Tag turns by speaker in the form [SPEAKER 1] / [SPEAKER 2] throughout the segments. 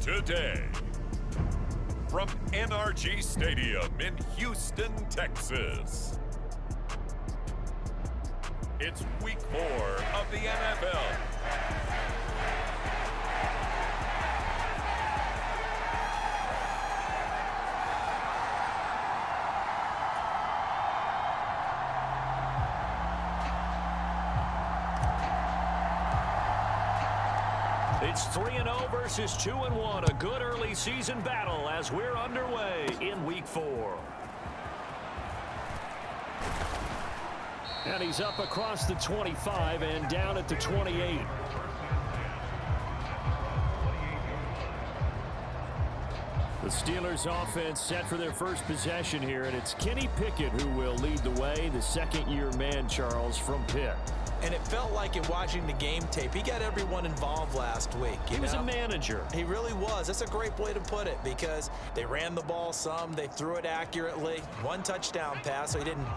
[SPEAKER 1] today. From NRG Stadium in Houston, Texas. It's week 4 of the NFL.
[SPEAKER 2] It's 3-0 versus 2-1. A good early season battle as we're underway in week 4. And he's up across the 25 and down at the 28. The Steelers offense set for their first possession here, and it's Kenny Pickett who will lead the way, the second-year man, Charles, from Pitt.
[SPEAKER 3] And it felt like in watching the game tape, he got everyone involved last week.
[SPEAKER 2] He was a manager.
[SPEAKER 3] He really was. That's a great way to put it because they ran the ball some. They threw it accurately. 1 touchdown pass, so he didn't,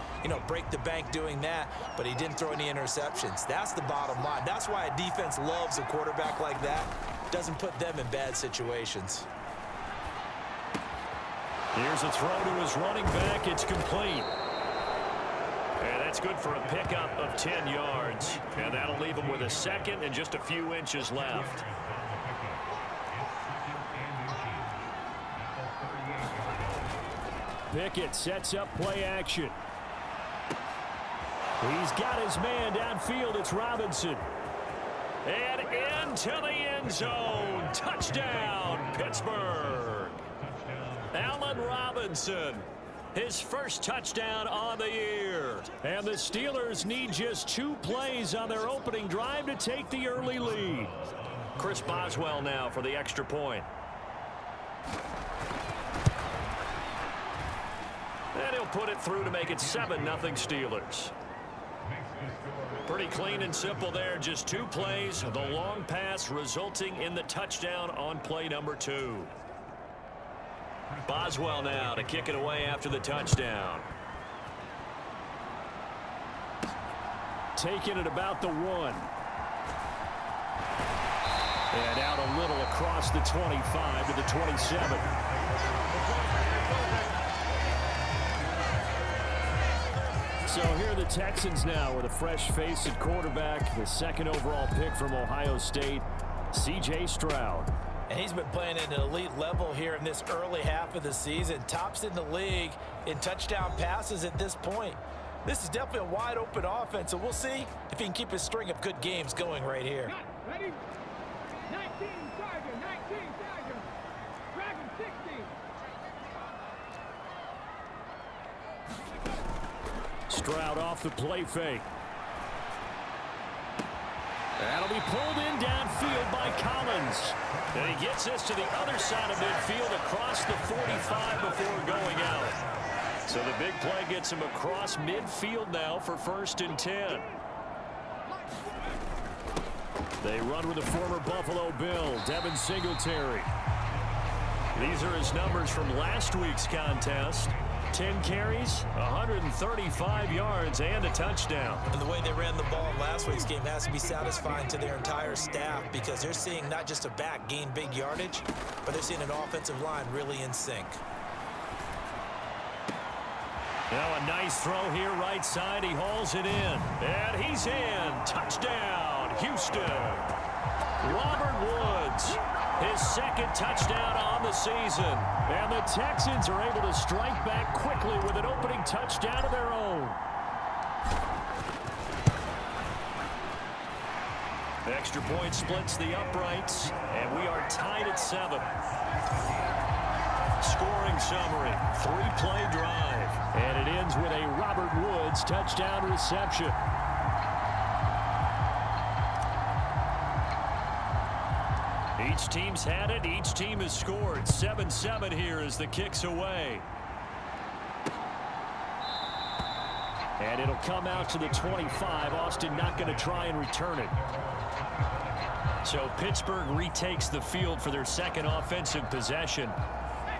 [SPEAKER 3] break the bank doing that, but he didn't throw any interceptions. That's the bottom line. That's why a defense loves a quarterback like that. Doesn't put them in bad situations.
[SPEAKER 2] Here's a throw to his running back. It's complete. And that's good for a pickup of 10 yards. And that'll leave him with a second and just a few inches left. Pickett sets up play action. He's got his man downfield. It's Robinson. And into the end zone. Touchdown, Pittsburgh. Allen Robinson. His first touchdown on the year. And the Steelers need just 2 plays on their opening drive to take the early lead. Chris Boswell now for the extra point. And he'll put it through to make it 7-0 Steelers. Pretty clean and simple there. Just 2 plays. The long pass resulting in the touchdown on play number 2. Boswell now to kick it away after the touchdown. Taking it about the 1. And out a little across the 25 to the 27. So here are the Texans now with a fresh face at quarterback. The 2nd overall pick from Ohio State, C.J. Stroud.
[SPEAKER 3] And he's been playing at an elite level here in this early half of the season. Tops in the league in touchdown passes at this point. This is definitely a wide-open offense, so we'll see if he can keep his string of good games going right here.
[SPEAKER 4] Ready? 19 Charger, 19 Charger. Dragon 60.
[SPEAKER 2] Stroud off the play fake. That'll be pulled in downfield by Collins. And he gets this to the other side of midfield across the 45 before going out. So the big play gets him across midfield now for 1st and 10. They run with the former Buffalo Bill, Devin Singletary. These are his numbers from last week's contest. 10 carries, 135 yards, and a touchdown.
[SPEAKER 3] And the way they ran the ball in last week's game has to be satisfying to their entire staff because they're seeing not just a back gain big yardage, but they're seeing an offensive line really in sync.
[SPEAKER 2] Now a nice throw here right side. He hauls it in. And he's in. Touchdown, Houston. Robert Woods. His 2nd touchdown on the season. And the Texans are able to strike back quickly with an opening touchdown of their own. Extra point splits the uprights, and we are tied at 7. Scoring summary, 3-play drive. And it ends with a Robert Woods touchdown reception. Each team's had it. Each team has scored. 7-7 here as the kick's away. And it'll come out to the 25. Austin not going to try and return it. So Pittsburgh retakes the field for their 2nd offensive possession.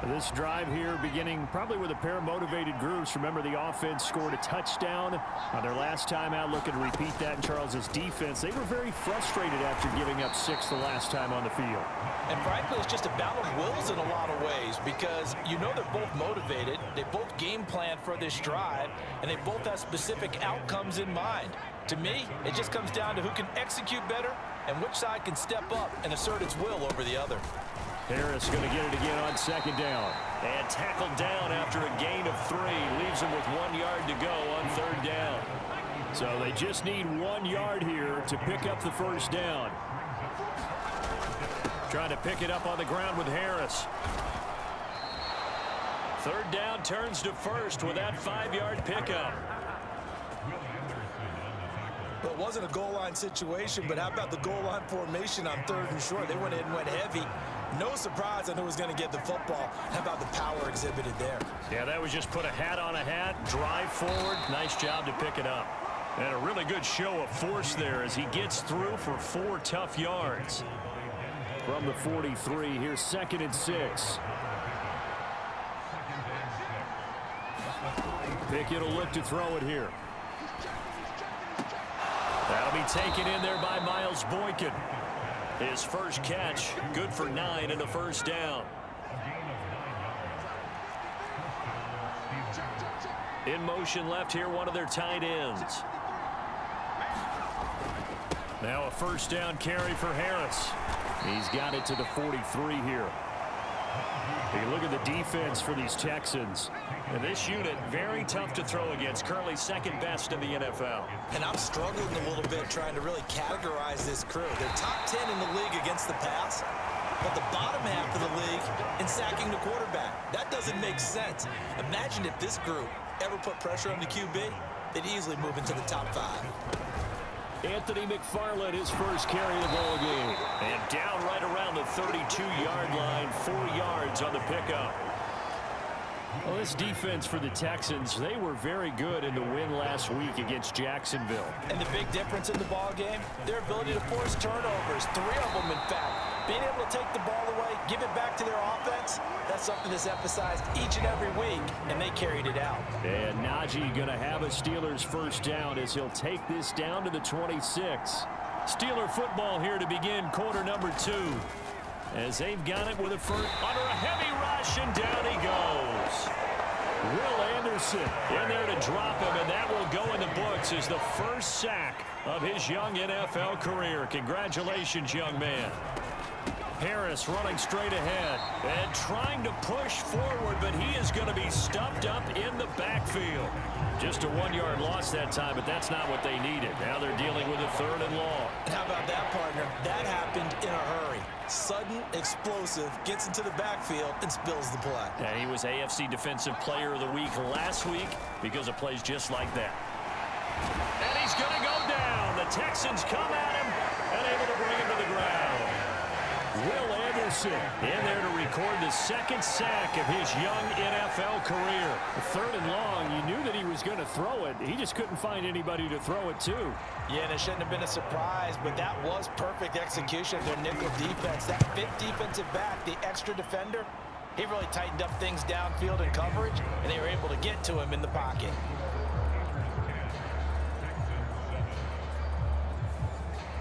[SPEAKER 2] This drive here beginning probably with a pair of motivated groups. Remember, the offense scored a touchdown on their last time out. Looking to repeat that in Charles's defense. They were very frustrated after giving up 6 the last time on the field.
[SPEAKER 3] And frankly, it's just a battle of wills in a lot of ways because you know they're both motivated. They both game plan for this drive, and they both have specific outcomes in mind. To me, it just comes down to who can execute better and which side can step up and assert its will over the other.
[SPEAKER 2] Harris going to get it again on 2nd down. And tackled down after a gain of 3. Leaves him with 1 yard to go on 3rd down. So they just need 1 yard here to pick up the 1st down. Trying to pick it up on the ground with Harris. 3rd down turns to 1st with that 5-yard pickup.
[SPEAKER 3] Well, it wasn't a goal line situation, but how about the goal line formation on 3rd and short? They went in and went heavy. No surprise on who was going to get the football. How about the power exhibited there?
[SPEAKER 2] Yeah, that was just put a hat on a hat, drive forward. Nice job to pick it up. And a really good show of force there as he gets through for 4 tough yards. From the 43, here's 2nd and 6. Pickett will look to throw it here. That'll be taken in there by Miles Boykin. His first catch, good for 9 and a 1st down. In motion left here, one of their tight ends. Now a 1st down carry for Harris. He's got it to the 43 here. You look at the defense for these Texans. And this unit, very tough to throw against. Currently 2nd best in the NFL.
[SPEAKER 3] And I'm struggling a little bit trying to really categorize this crew. They're top 10 in the league against the pass, but the bottom half of the league in sacking the quarterback. That doesn't make sense. Imagine if this group ever put pressure on the QB, they'd easily move into the top 5.
[SPEAKER 2] Anthony McFarland, his first carry of the ball game. And down right around the 32-yard line, 4 yards on the pickup. Well, this defense for the Texans, they were very good in the win last week against Jacksonville.
[SPEAKER 3] And the big difference in the ball game, their ability to force turnovers, 3 of them, in fact. Being able to take the ball away, give it back to their offense, that's something that's emphasized each and every week, and they carried it out.
[SPEAKER 2] And Najee going to have a Steelers 1st down as he'll take this down to the 26. Steeler football here to begin quarter number 2. As they've got it with a first under a heavy rush, and down he goes. Will Anderson in there to drop him, and that will go in the books as the first sack of his young NFL career. Congratulations, young man. Harris running straight ahead and trying to push forward, but he is going to be stuffed up in the backfield. Just a 1-yard loss that time, but that's not what they needed. Now they're dealing with a 3rd and long.
[SPEAKER 3] How about that, partner? That happened in a hurry. Sudden, explosive, gets into the backfield and spills the play.
[SPEAKER 2] And he was AFC Defensive Player of the Week last week because of plays just like that. And he's going to go down. The Texans come at him and able to bring him to the ground. Will Anderson in there to record the 2nd sack of his young NFL career. 3rd and long, you knew that he was going to throw it. He just couldn't find anybody to throw it to.
[SPEAKER 3] Yeah, and it shouldn't have been a surprise, but that was perfect execution of their nickel defense. That 5th defensive back, the extra defender, he really tightened up things downfield in coverage, and they were able to get to him in the pocket.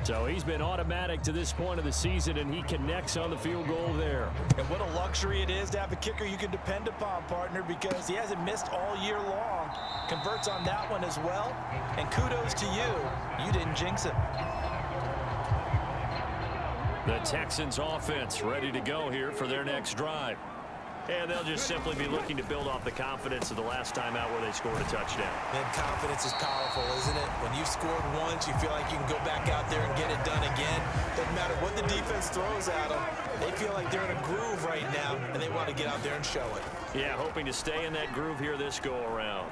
[SPEAKER 2] So he's been automatic to this point of the season, and he connects on the field goal there.
[SPEAKER 3] And what a luxury it is to have a kicker you can depend upon, partner, because he hasn't missed all year long. Converts on that one as well. And kudos to you. You didn't jinx him.
[SPEAKER 2] The Texans offense ready to go here for their next drive. And they'll just simply be looking to build off the confidence of the last time out where they scored a touchdown.
[SPEAKER 3] Man, confidence is powerful, isn't it? When you've scored once, you feel like you can go back out there and get it done again. Doesn't matter what the defense throws at them. They feel like they're in a groove right now, and they want to get out there and show it.
[SPEAKER 2] Yeah, hoping to stay in that groove here this go-around.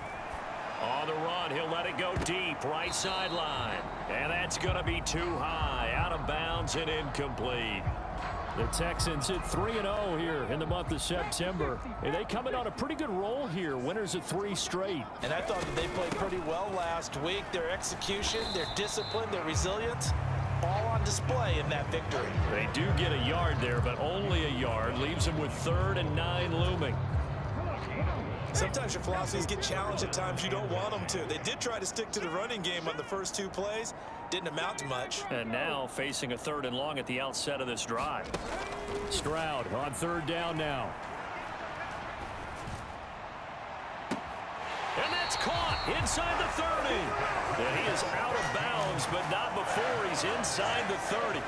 [SPEAKER 2] On the run, he'll let it go deep, right sideline. And that's going to be too high, out of bounds and incomplete. The Texans hit 3-0 here in the month of September. And they come in on a pretty good roll here, winners of 3 straight.
[SPEAKER 3] And I thought that they played pretty well last week. Their execution, their discipline, their resilience, all on display in that victory.
[SPEAKER 2] They do get a yard there, but only a yard. Leaves them with 3rd and 9 looming.
[SPEAKER 3] Sometimes your philosophies get challenged at times you don't want them to. They did try to stick to the running game on the first 2 plays. Didn't amount to much.
[SPEAKER 2] And now facing a 3rd and long at the outset of this drive. Stroud on 3rd down now. And that's caught inside the 30. And he is out of bounds, but not before he's inside the 30.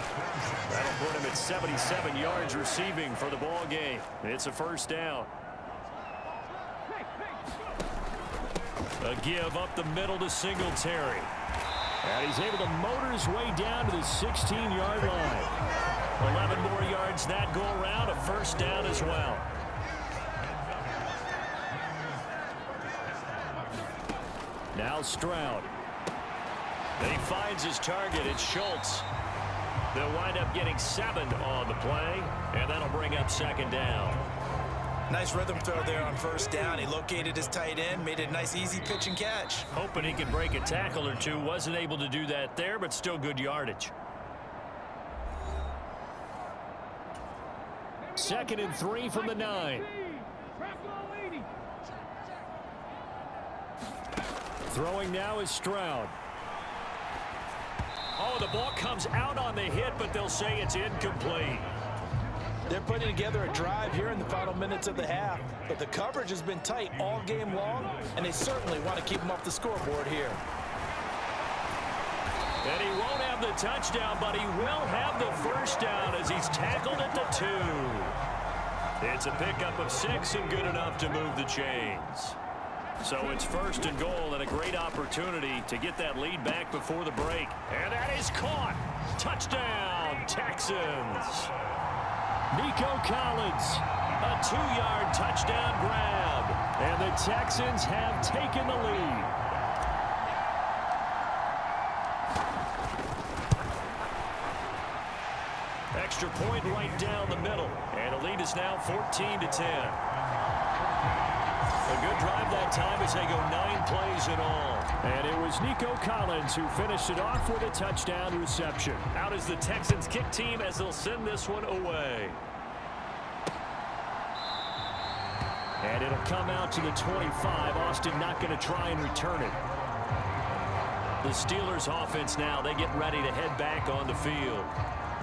[SPEAKER 2] That'll put him at 77 yards receiving for the ball game. It's a 1st down. A give up the middle to Singletary. And he's able to motor his way down to the 16-yard line. 11 more yards that go around, a 1st down as well. Now Stroud. He finds his target. It's Schultz. They'll wind up getting 7 on the play, and that'll bring up 2nd down.
[SPEAKER 3] Nice rhythm throw there on 1st down. He located his tight end, made it a nice easy pitch and catch.
[SPEAKER 2] Hoping he could break a tackle or two. Wasn't able to do that there, but still good yardage. 2nd and 3 from the 9. Throwing now is Stroud. Oh, the ball comes out on the hit, but they'll say it's incomplete.
[SPEAKER 3] They're putting together a drive here in the final minutes of the half, but the coverage has been tight all game long, and they certainly want to keep them off the scoreboard here.
[SPEAKER 2] And he won't have the touchdown, but he will have the 1st down as he's tackled at the 2. It's a pickup of 6 and good enough to move the chains. So it's 1st and goal and a great opportunity to get that lead back before the break. And that is caught. Touchdown, Texans. Nico Collins, a 2-yard touchdown grab. And the Texans have taken the lead. Extra point right down the middle. And the lead is now 14-10. A good drive that time as they go 9 plays in all. And it was Nico Collins who finished it off with a touchdown reception. Out is the Texans kick team as they'll send this one away. And it'll come out to the 25. Austin not going to try and return it. The Steelers offense now, they get ready to head back on the field.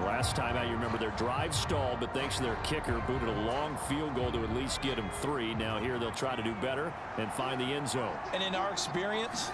[SPEAKER 2] Last time out, you remember their drive stalled, but thanks to their kicker, booted a long field goal to at least get them 3. Now here they'll try to do better and find the end zone.
[SPEAKER 3] And in our experience,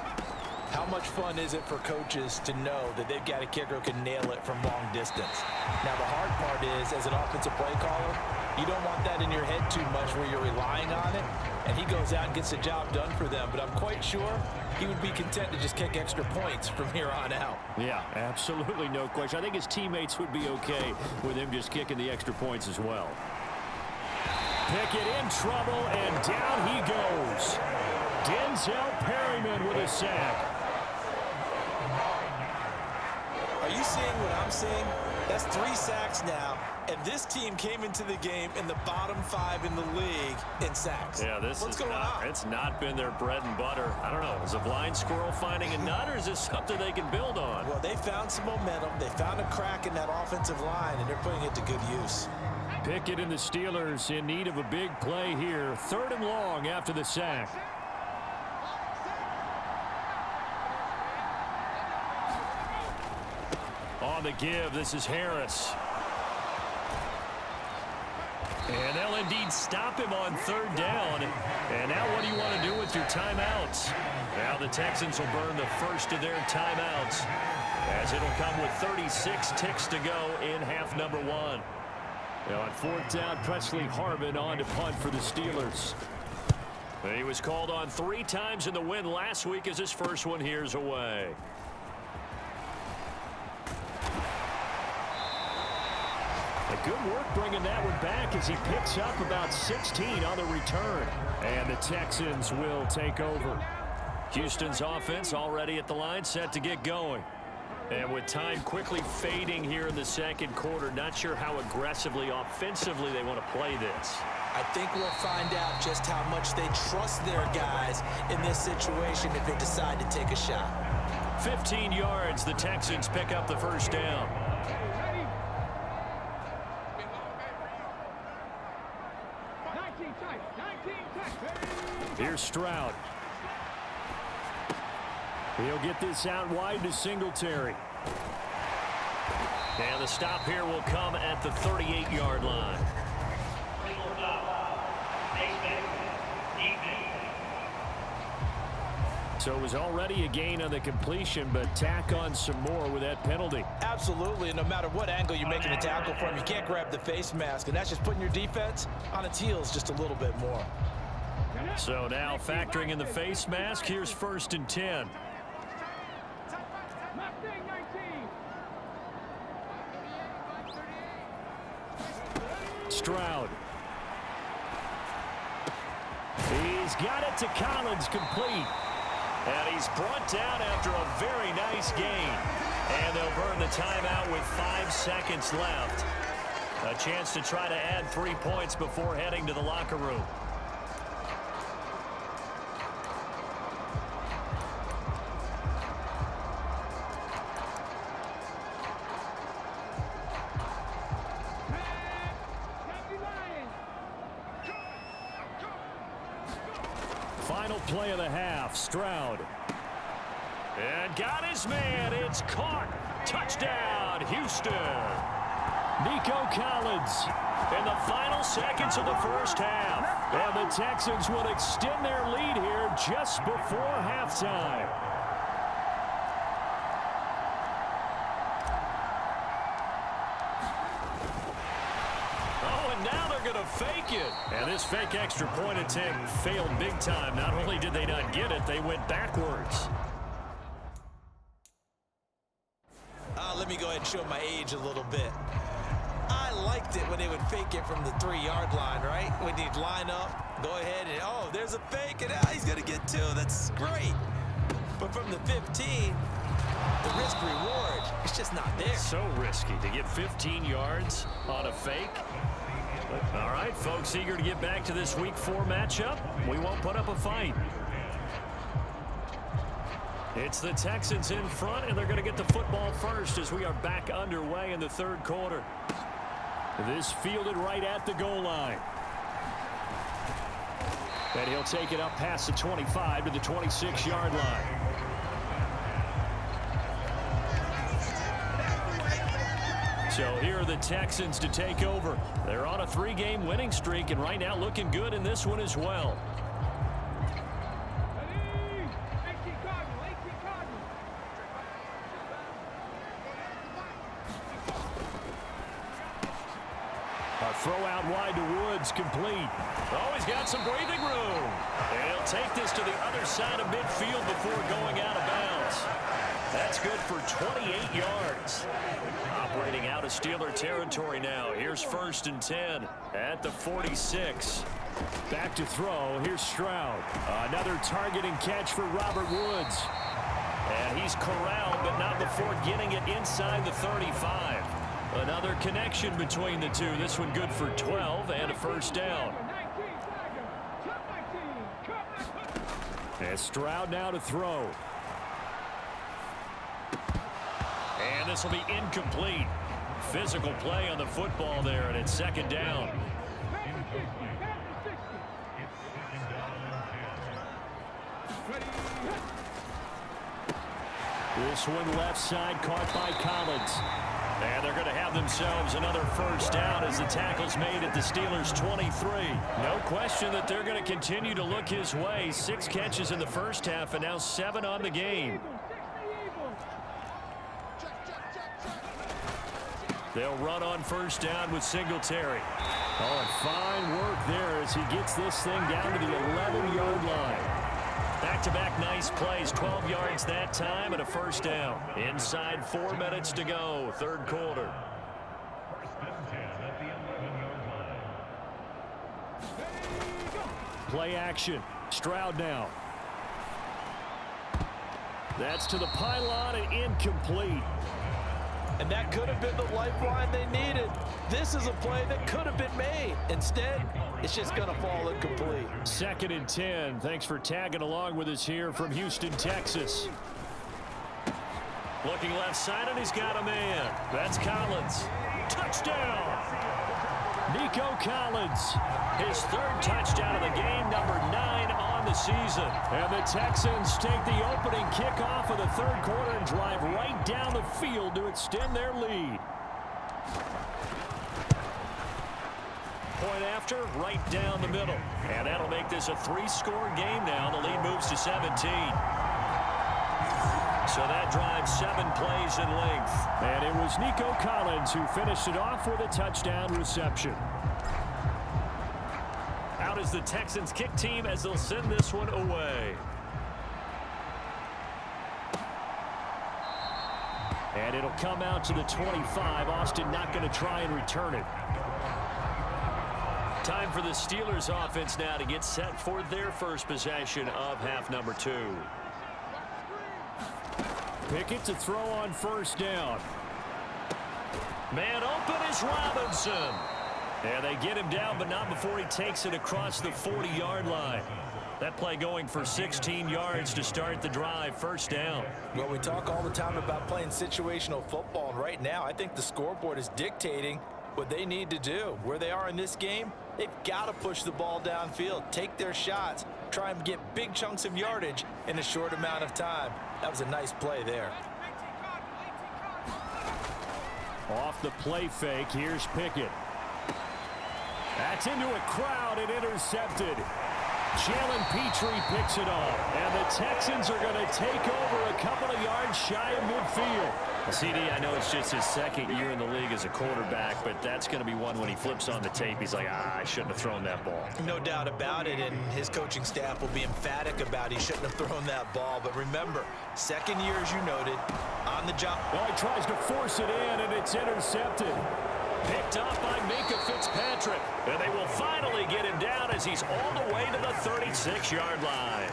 [SPEAKER 3] how much fun is it for coaches to know that they've got a kicker who can nail it from long distance? Now the hard part is, as an offensive play caller, you don't want that in your head too much where you're relying on it, and he goes out and gets the job done for them. But I'm quite sure he would be content to just kick extra points from here on out.
[SPEAKER 2] Yeah, absolutely no question. I think his teammates would be okay with him just kicking the extra points as well. Pickett in trouble, and down he goes. Denzel Perryman with a sack.
[SPEAKER 3] Are you seeing what I'm seeing? That's 3 sacks now, and this team came into the game in the bottom 5 in the league in sacks.
[SPEAKER 2] Yeah,
[SPEAKER 3] What's going on?
[SPEAKER 2] It's not been their bread and butter. I don't know. Is a blind squirrel finding a nut, or is this something they can build on?
[SPEAKER 3] Well, they found some momentum. They found a crack in that offensive line, and they're putting it to good use.
[SPEAKER 2] Pickett and the Steelers in need of a big play here. 3rd and long after the sack. On the give, this is Harris. And they'll indeed stop him on 3rd down. And now what do you want to do with your timeouts? Now the Texans will burn the first of their timeouts, as it'll come with 36 ticks to go in half number 1. Now on 4th down, Presley Harvin on to punt for the Steelers. He was called on 3 times in the win last week as his first one here's away. Good work bringing that one back as he picks up about 16 on the return. And the Texans will take over. Houston's offense already at the line, set to get going. And with time quickly fading here in the 2nd quarter, not sure how aggressively, offensively they want to play this.
[SPEAKER 3] I think we'll find out just how much they trust their guys in this situation if they decide to take a shot.
[SPEAKER 2] 15 yards. The Texans pick up the first down.
[SPEAKER 4] Ready? 19 tight. 19 tight.
[SPEAKER 2] Here's Stroud. He'll get this out wide to Singletary. And the stop here will come at the 38-yard line. So it was already a gain on the completion, but tack on some more with that penalty.
[SPEAKER 3] Absolutely, and no matter what angle you're making a tackle from, you can't grab the face mask, and that's just putting your defense on its heels just a little bit more.
[SPEAKER 2] So now factoring in the face mask, here's 1st and 10.
[SPEAKER 4] Mustang 19.
[SPEAKER 2] Stroud. He's got it to Collins, complete. And he's brought down after a very nice gain. And they'll burn the timeout with 5 seconds left. A chance to try to add 3 points before heading to the locker room. Final play of the half, Stroud. And got his man. It's caught. Touchdown, Houston. Nico Collins in the final seconds of the first half. And the Texans will extend their lead here just before halftime. Now they're going to fake it. And this fake extra point attempt failed big time. Not only did they not get it, they went backwards.
[SPEAKER 3] Let me go ahead and show my age a little bit. I liked it when they would fake it from the 3-yard line, right? When they'd line up, go ahead and, oh, there's a fake, and he's going to get 2. That's great. But from the 15, the risk-reward, it's just not there.
[SPEAKER 2] So risky to get 15 yards on a fake. All right, folks, eager to get back to this Week 4 matchup. We won't put up a fight. It's the Texans in front, and they're going to get the football first as we are back underway in the 3rd quarter. This fielded right at the goal line. And he'll take it up past the 25 to the 26-yard line. So here are the Texans to take over. They're on a 3-game winning streak, and right now looking good in this one as well.
[SPEAKER 4] Ready? 18 Cardinal. 18 Cardinal.
[SPEAKER 2] A throw out wide to Woods, complete. Oh, he's got some breathing room. And he'll take this to the other side of midfield before going out of bounds. That's good for 28 yards. Operating out of Steeler territory now. Here's 1st and 10 at the 46. Back to throw. Here's Stroud. Another target and catch for Robert Woods. And he's corralled, but not before getting it inside the 35. Another connection between the two. This one good for 12 and a first down.
[SPEAKER 4] 19 Tiger. Top 19.
[SPEAKER 2] And Stroud now to throw. And this will be incomplete. Physical play on the football there, and it's 2nd down. This one left side caught by Collins. And they're going to have themselves another first down as the tackle's made at the Steelers' 23. No question that they're going to continue to look his way. 6 catches in the first half and now 7 on the game. They'll run on first down with Singletary. Oh, and fine work there as he gets this thing down to the 11-yard line. Back-to-back nice plays, 12 yards that time and a first down. Inside 4 minutes to go, 3rd quarter. Play action. Stroud now. That's to the pylon and incomplete.
[SPEAKER 3] And that could have been the lifeline they needed. This is a play that could have been made. Instead, it's just going to fall incomplete.
[SPEAKER 2] 2nd and 10. Thanks for tagging along with us here from Houston, Texas. Looking left side, and he's got a man. That's Collins. Touchdown! Nico Collins, his third touchdown of the game, number 9 on the season. And the Texans take the opening kickoff of the third quarter and drive right down the field to extend their lead. Point after, right down the middle. And that'll make this a 3-score game now. The lead moves to 17. So that drives 7 plays in length. And it was Nico Collins who finished it off with a touchdown reception. Out is the Texans kick team as they'll send this one away. And it'll come out to the 25. Austin not going to try and return it. Time for the Steelers offense now to get set for their first possession of half number 2. Pickett to throw on first down. Man open is Robinson. And they get him down, but not before he takes it across the 40-yard line. That play going for 16 yards to start the drive. First down.
[SPEAKER 3] Well, we talk all the time about playing situational football, and right now I think the scoreboard is dictating what they need to do. Where they are in this game, they've got to push the ball downfield, take their shots, try and get big chunks of yardage in a short amount of time. That was a nice play there.
[SPEAKER 2] Off the play fake, here's Pickett. That's into a crowd and intercepted. Jalen Petrie picks it off, and the Texans are going to take over a couple of yards shy of midfield. CD, I know it's just his second year in the league as a quarterback, but that's going to be one when he flips on the tape. He's like, I shouldn't have thrown that ball.
[SPEAKER 3] No doubt about it, and his coaching staff will be emphatic about he shouldn't have thrown that ball. But remember, second year, as you noted, on the job.
[SPEAKER 2] Well, he tries to force it in, and it's intercepted. Picked up by Minkah Fitzpatrick. And they will finally get him down as he's all the way to the 36-yard line.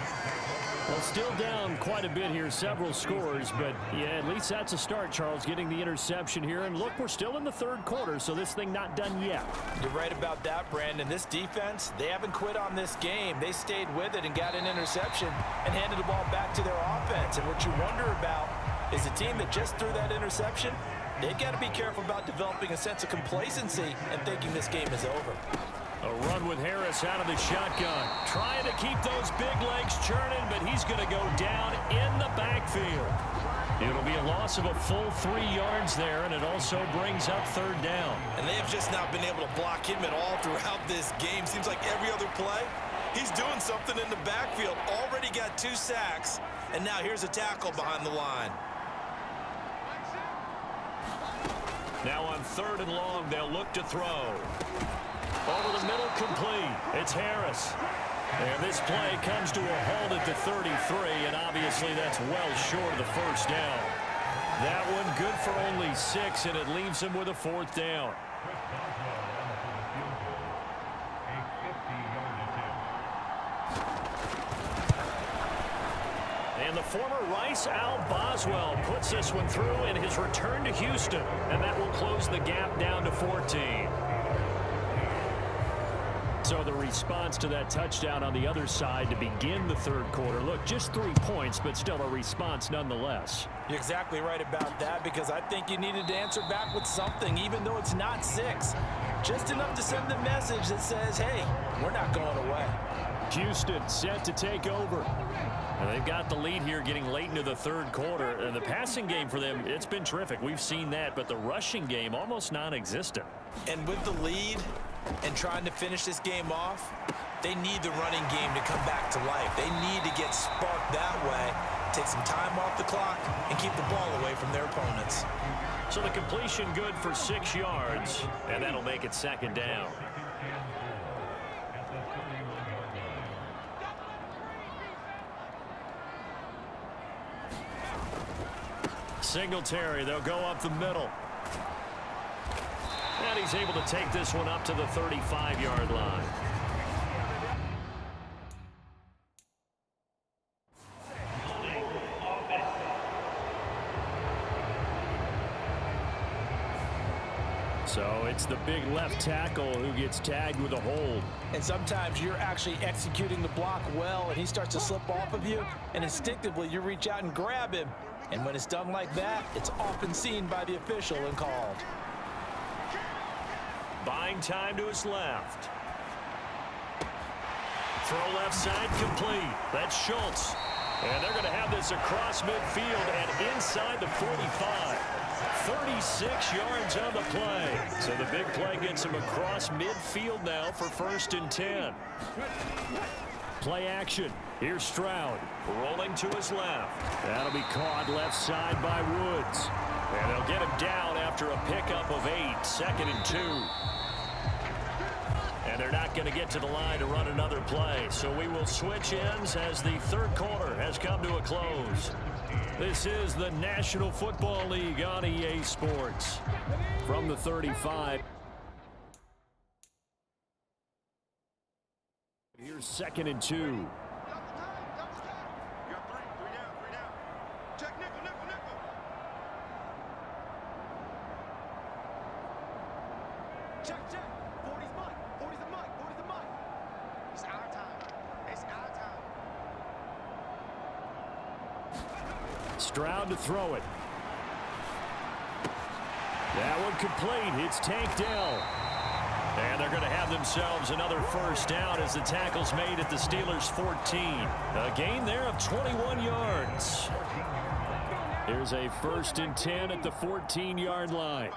[SPEAKER 2] Well, still down quite a bit here, several scores, but yeah, at least that's a start, Charles, getting the interception here. And look, we're still in the third quarter, so this thing not done yet.
[SPEAKER 3] You're right about that, Brandon. This defense, they haven't quit on this game. They stayed with it and got an interception and handed the ball back to their offense. And what you wonder about is a team that just threw that interception, they've got to be careful about developing a sense of complacency and thinking this game is over.
[SPEAKER 2] A run with Harris out of the shotgun. Trying to keep those big legs churning, but he's going to go down in the backfield. It'll be a loss of a full 3 yards there, and it also brings up third down.
[SPEAKER 3] And they have just not been able to block him at all throughout this game. Seems like every other play, he's doing something in the backfield. Already got 2 sacks, and now here's a tackle behind the line.
[SPEAKER 2] Now on third and long, they'll look to throw. Over the middle, complete. It's Harris. And this play comes to a halt at the 33, and obviously that's well short of the first down. That one good for only 6, and it leaves him with a fourth down. And the former Rice Al Boswell puts this one through in his return to Houston, and that will close the gap down to 14. So the response to that touchdown on the other side to begin the third quarter. Look, just 3 points, but still a response nonetheless.
[SPEAKER 3] You're exactly right about that, because I think you needed to answer back with something, even though it's not 6. Just enough to send the message that says, hey, we're not going away.
[SPEAKER 2] Houston set to take over. And they've got the lead here getting late into the third quarter. And the passing game for them, it's been terrific. We've seen that, but the rushing game almost non-existent.
[SPEAKER 3] And with the lead and trying to finish this game off, they need the running game to come back to life. They need to get sparked that way, take some time off the clock, and keep the ball away from their opponents.
[SPEAKER 2] So the completion good for 6 yards, and that'll make it second down. Singletary, they'll go up the middle. And he's able to take this one up to the 35-yard line. So it's the big left tackle who gets tagged with a hold.
[SPEAKER 3] And sometimes you're actually executing the block well, and he starts to slip off of you, and instinctively you reach out and grab him. And when it's done like that, it's often seen by the official and called.
[SPEAKER 2] Buying time to his left. Throw left side complete. That's Schultz. And they're going to have this across midfield and inside the 45. 36 yards on the play. So the big play gets him across midfield now for 1st and 10. Play action. Here's Stroud. Rolling to his left. That'll be caught left side by Woods. And they'll get him down after a pickup of 8. 2nd and 2. And they're not going to get to the line to run another play. So we will switch ends as the 3rd quarter has come to a close. This is the National Football League on EA Sports. From the 35. Here's 2nd and 2.
[SPEAKER 5] You got three down. Check nickel. Check. 40's mine. 40's the mine. It's our time.
[SPEAKER 2] Stroud to throw it. That one complete. It's Tank Dell. And they're going to have themselves another 1st down as the tackle's made at the Steelers' 14. A gain there of 21 yards. Here's a 1st and 10 at the 14-yard line.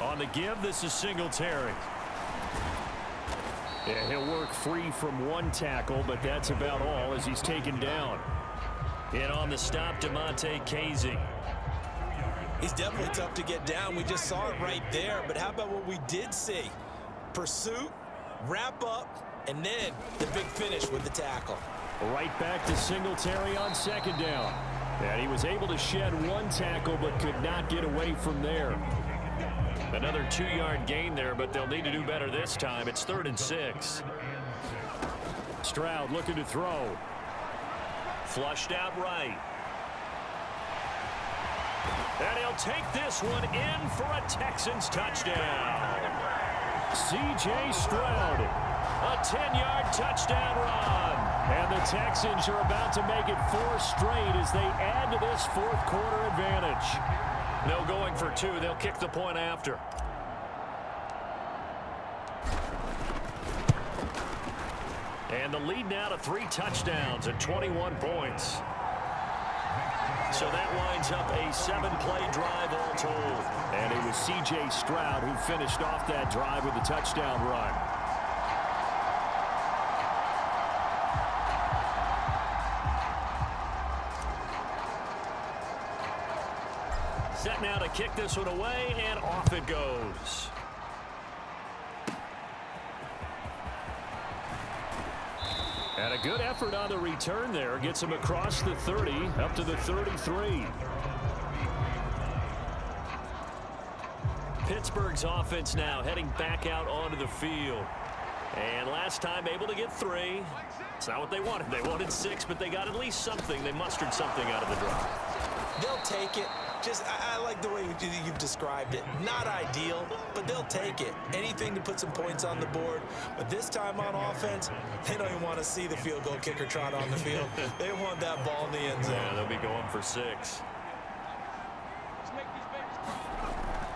[SPEAKER 2] On the give, this is Singletary. Yeah, he'll work free from one tackle, but that's about all as he's taken down. And on the stop, DeMonte Casey.
[SPEAKER 3] He's definitely tough to get down. We just saw it right there. But how about what we did see? Pursuit, wrap up, and then the big finish with the tackle.
[SPEAKER 2] Right back to Singletary on 2nd down. And he was able to shed one tackle but could not get away from there. Another 2-yard gain there, but they'll need to do better this time. It's 3rd and 6. Stroud looking to throw. Flushed out right. And he'll take this one in for a Texans touchdown. C.J. Stroud, a 10-yard touchdown run. And the Texans are about to make it 4 straight as they add to this 4th quarter advantage. No going for 2. They'll kick the point after. And the lead now to 3 touchdowns at 21 points. So that winds up a 7-play drive all told. And it was C.J. Stroud who finished off that drive with a touchdown run. Set now to kick this one away, and off it goes. And a good effort on the return there. Gets him across the 30, up to the 33. Pittsburgh's offense now heading back out onto the field. And last time able to get 3. It's not what they wanted. They wanted 6, but they got at least something. They mustered something out of the drive.
[SPEAKER 3] They'll take it. I like the way you've described it. Not ideal, but they'll take it. Anything to put some points on the board. But this time on offense, they don't even want to see the field goal kicker trot on the field. They want that ball in the end zone.
[SPEAKER 2] Yeah, they'll be going for 6.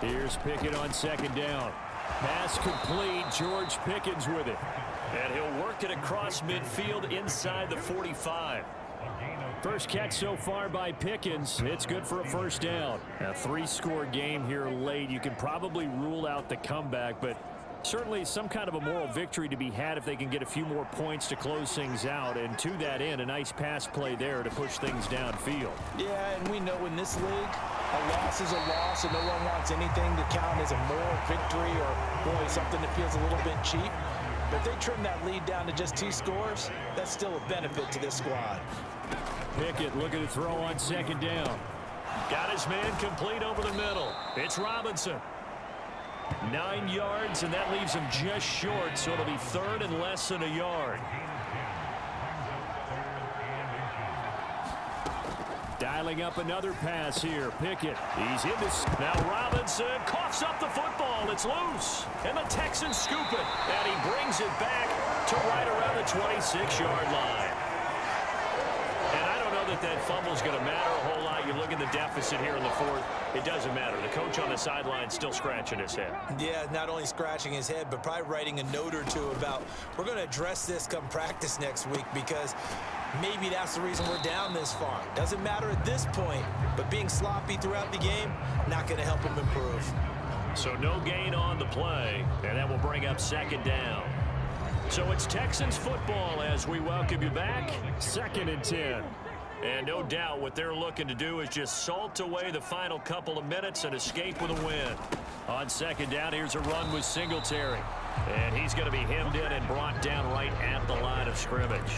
[SPEAKER 2] Here's Pickett on 2nd down. Pass complete. George Pickens with it. And he'll work it across midfield inside the 45. First catch so far by Pickens. It's good for a 1st down. A 3-score game here late. You can probably rule out the comeback, but certainly some kind of a moral victory to be had if they can get a few more points to close things out. And to that end, a nice pass play there to push things downfield.
[SPEAKER 3] Yeah, and we know in this league, a loss is a loss, and no one wants anything to count as a moral victory or, boy, something that feels a little bit cheap. But if they trim that lead down to just 2 scores, that's still a benefit to this squad.
[SPEAKER 2] Pickett looking to throw on 2nd down. Got his man complete over the middle. It's Robinson. 9 yards, and that leaves him just short, so it'll be 3rd and less than a yard. Dialing up another pass here. Pickett. He's in this. Now Robinson coughs up the football. It's loose. And the Texans scoop it. And he brings it back to right around the 26-yard line. And I don't know that fumble's going to matter a whole lot. You look at the deficit here in the fourth. It doesn't matter. The coach on the sideline still scratching his head.
[SPEAKER 3] Yeah, not only scratching his head, but probably writing a note or two about we're going to address this come practice next week because maybe that's the reason we're down this far. Doesn't matter at this point, but being sloppy throughout the game, not going to help him improve.
[SPEAKER 2] So no gain on the play, and that will bring up second down. So it's Texans football as we welcome you back. 2nd and 10. And no doubt what they're looking to do is just salt away the final couple of minutes and escape with a win. On 2nd down, here's a run with Singletary. And he's going to be hemmed in and brought down right at the line of scrimmage.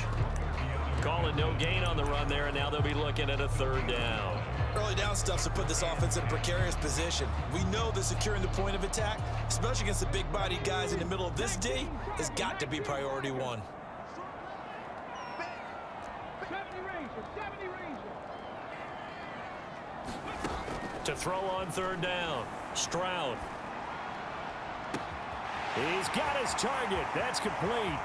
[SPEAKER 2] Calling no gain on the run there, and now they'll be looking at a 3rd down.
[SPEAKER 3] Early down stuff to put this offense in a precarious position. We know that securing the point of attack, especially against the big-bodied guys in the middle of this D, has got to be priority one.
[SPEAKER 4] 70 Ranger.
[SPEAKER 2] To throw on 3rd down, Stroud. He's got his target. That's complete.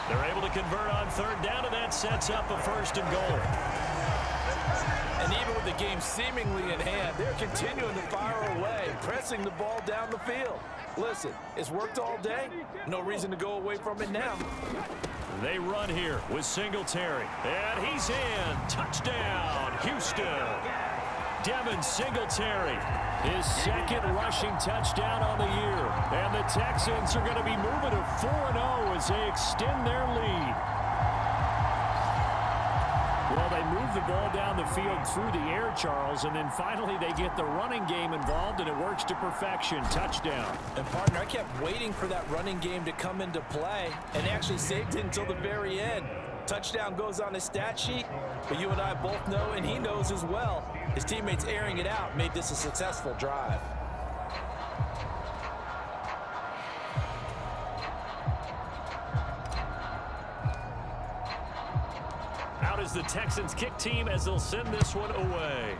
[SPEAKER 2] They're able to convert on 3rd down, and that sets up a 1st and goal.
[SPEAKER 3] And even with the game seemingly in hand, they're continuing to fire away, pressing the ball down the field. Listen, it's worked all day. No reason to go away from it now.
[SPEAKER 2] They run here with Singletary. And he's in. Touchdown, Houston. Devin Singletary, his 2nd rushing touchdown on the year. And the Texans are going to be moving to 4-0 as they extend their lead. Well, they move the ball down the field through the air, Charles, and then finally they get the running game involved, and it works to perfection. Touchdown.
[SPEAKER 3] And, partner, I kept waiting for that running game to come into play and actually saved it until the very end. Touchdown goes on his stat sheet, but you and I both know, and he knows as well, his teammates airing it out made this a successful drive.
[SPEAKER 2] Out is the Texans kick team as they'll send this one away.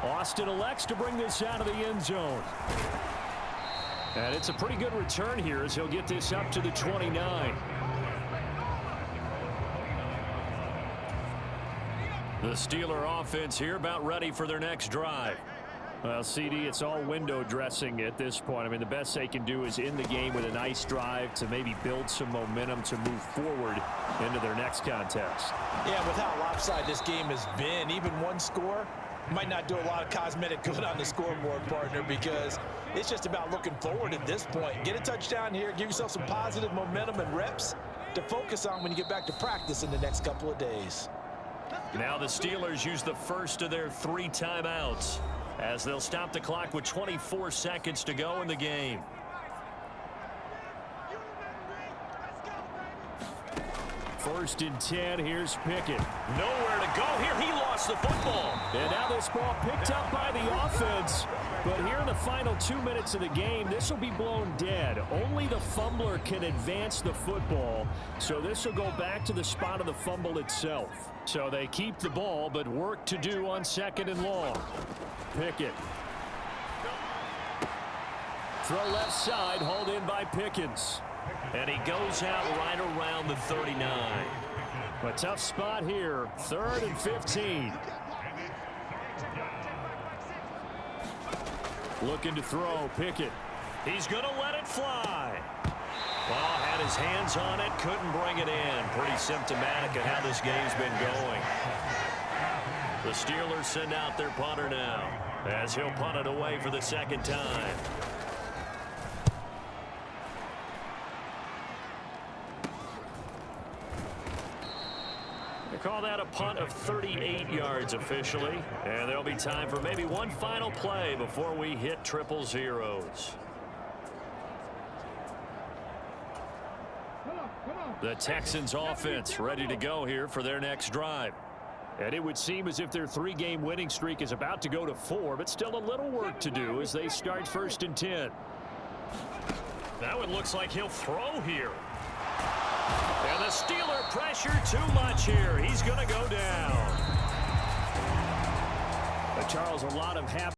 [SPEAKER 2] Austin elects to bring this out of the end zone. And it's a pretty good return here as he'll get this up to the 29. The Steeler offense here about ready for their next drive. Well, CD, it's all window dressing at this point. I mean, the best they can do is end the game with a nice drive to maybe build some momentum to move forward into their next contest.
[SPEAKER 3] Yeah, with how lopsided this game has been, even one score might not do a lot of cosmetic good on the scoreboard, partner, because it's just about looking forward at this point. Get a touchdown here, give yourself some positive momentum and reps to focus on when you get back to practice in the next couple of days.
[SPEAKER 2] Now the Steelers use the first of their 3 timeouts as they'll stop the clock with 24 seconds to go in the game. First and 10, here's Pickett. Nowhere to go here. He lost the football. And now this ball picked up by the offense. But here in the final 2 minutes of the game, this will be blown dead. Only the fumbler can advance the football. So this will go back to the spot of the fumble itself. So they keep the ball, but work to do on 2nd and long. Pickett. Throw left side, hauled in by Pickens. And he goes out right around the 39. A tough spot here. 3rd and 15. Looking to throw, Pickett. He's going to let it fly. Well, had his hands on it, couldn't bring it in. Pretty symptomatic of how this game's been going. The Steelers send out their punter now as he'll punt it away for the 2nd time. They call that a punt of 38 yards officially, and there'll be time for maybe one final play before we hit 000. The Texans offense ready to go here for their next drive. And it would seem as if their 3-game winning streak is about to go to 4, but still a little work to do as they start 1st and 10. That one looks like he'll throw here. Steeler pressure too much here. He's going to go down. But Charles, a lot of happy.